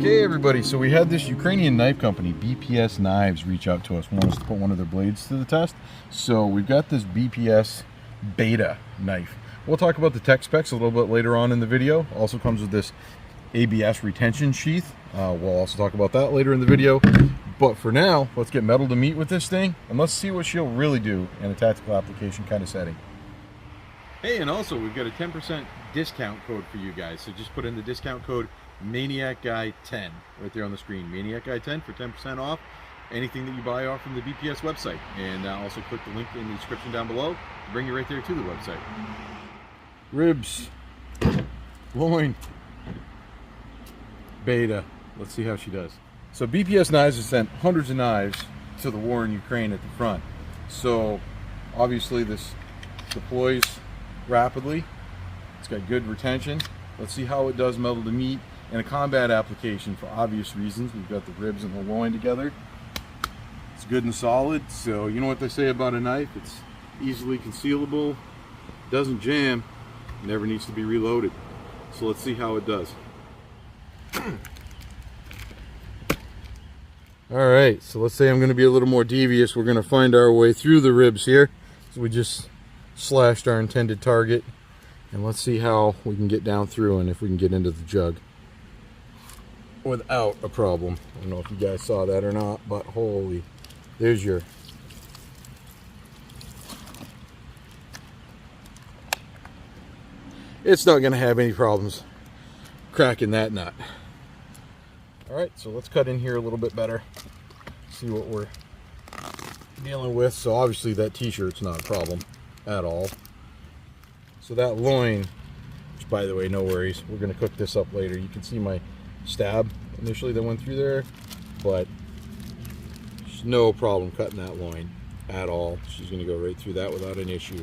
Okay everybody, so we had this Ukrainian knife company, BPS Knives, reach out to us, want us to put one of their blades to the test. So we've got this BPS Beta knife. We'll talk about the tech specs a little bit later on in the video. Also comes with this ABS retention sheath. We'll also talk about that later in the video. But for now, let's get metal to meat with this thing and let's see what she'll really do in a tactical application kind of setting. Hey, and also we've got a 10% discount code for you guys. So just put in the discount code ManiacGuy10 right there on the screen. ManiacGuy10 for 10% off anything that you buy off from the BPS website. And also click the link in the description down below to bring you right there to the website. Ribs, loin, Beta. Let's see how she does. So BPS Knives has sent hundreds of knives to the war in Ukraine at the front. So obviously this deploys rapidly. It's got good retention. Let's see how it does metal to meat in a combat application for obvious reasons. We've got the ribs and the loin together. It's good and solid. So you know what they say about a knife? It's easily concealable, doesn't jam, never needs to be reloaded. So let's see how it does. All right, so let's say I'm going to be a little more devious. We're going to find our way through the ribs here. So we just slashed our intended target, and let's see how we can get down through and if we can get into the jug without a problem. I don't know if you guys saw that or not, but holy, there's your it's not going to have any problems cracking that nut. All right, so let's cut in here a little bit better, see what we're dealing with. So obviously that t-shirt's not a problem at all. So that loin, which by the way, no worries, we're going to cook this up later. You can see my stab initially that went through there, but there's no problem cutting that loin at all. She's going to go right through that without an issue.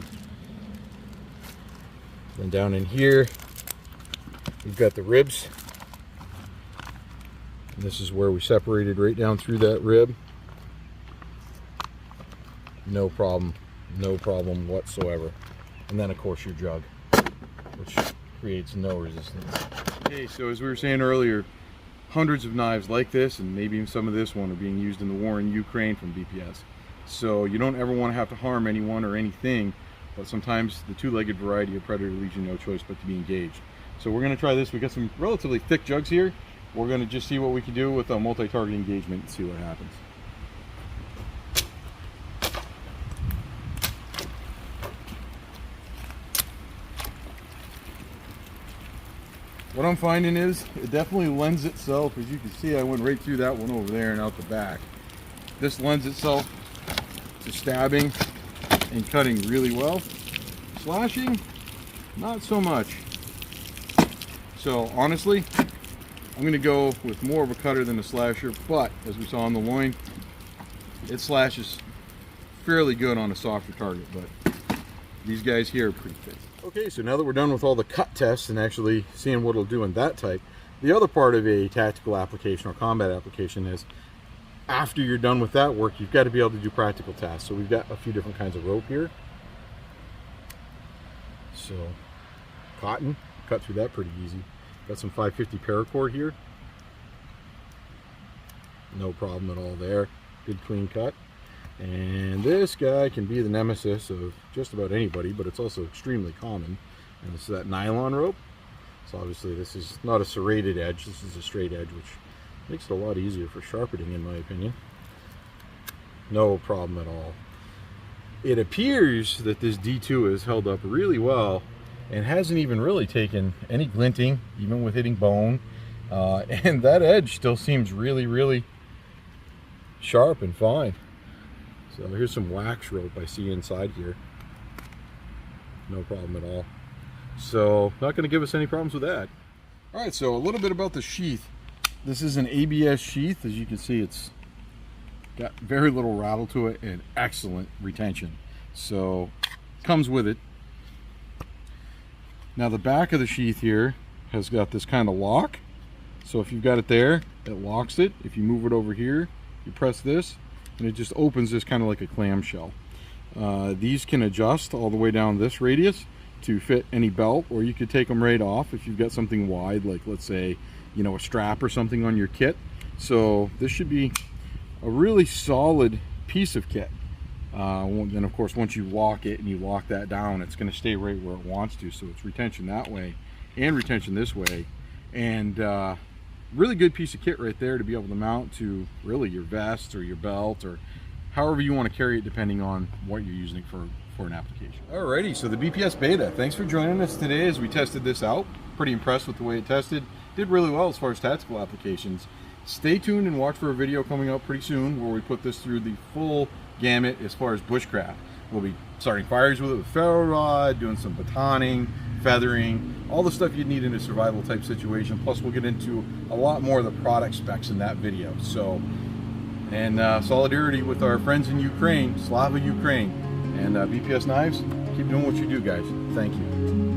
Then down in here we've got the ribs. And this is where we separated right down through that rib. No problem whatsoever. And then of course your jug, which creates no resistance. Okay, so as we were saying earlier, hundreds of knives like this, and maybe even some of this one, are being used in the war in Ukraine from BPS. So you don't ever want to have to harm anyone or anything, but sometimes the two-legged variety of Predator leaves you no choice but to be engaged. So we're going to try this. We've got some relatively thick jugs here. We're going to just see what we can do with a multi-target engagement and see what happens. What I'm finding is it definitely lends itself, as you can see, I went right through that one over there and out the back. This lends itself to stabbing and cutting really well. Slashing, not so much. So honestly, I'm going to go with more of a cutter than a slasher, but as we saw on the loin, it slashes fairly good on a softer target, but these guys here are pretty thick. Okay, so now that we're done with all the cut tests and actually seeing what it'll do in that type, the other part of a tactical application or combat application is after you're done with that work, you've got to be able to do practical tasks. So we've got a few different kinds of rope here. So cotton, cut through that pretty easy. Got some 550 paracord here. No problem at all there. Good clean cut. And this guy can be the nemesis of just about anybody, but it's also extremely common. And this is that nylon rope. So obviously this is not a serrated edge, this is a straight edge, which makes it a lot easier for sharpening in my opinion. No problem at all. It appears that this D2 is held up really well and hasn't even really taken any glinting, even with hitting bone. And that edge still seems really sharp and fine. So here's some wax rope I see inside here. No problem at all. So not going to give us any problems with that. All right, so a little bit about the sheath. This is an ABS sheath. As you can see, it's got very little rattle to it and excellent retention. So comes with it. Now the back of the sheath here has got this kind of lock. So if you've got it there, it locks it. If you move it over here, you press this, and it just opens this kind of like a clamshell. These can adjust all the way down this radius to fit any belt, or you could take them right off if you've got something wide, like let's say, you know, a strap or something on your kit. So this should be a really solid piece of kit. Then of course, once you lock it and you lock that down, it's going to stay right where it wants to. So it's retention that way and retention this way, and really good piece of kit right there to be able to mount to really your vest or your belt, or however you want to carry it depending on what you're using it for an application. Alrighty, so the BPS Beta, thanks for joining us today as we tested this out. Pretty impressed with the way it tested. Did really well as far as tactical applications. Stay tuned and watch for a video coming up pretty soon where we put this through the full gamut as far as bushcraft. We'll be starting fires with it with ferro rod, doing some batoning, feathering, all the stuff you'd need in a survival type situation. Plus we'll get into a lot more of the product specs in that video. So, and solidarity with our friends in Ukraine, Slava Ukraine, and BPS Knives, keep doing what you do, guys. Thank you.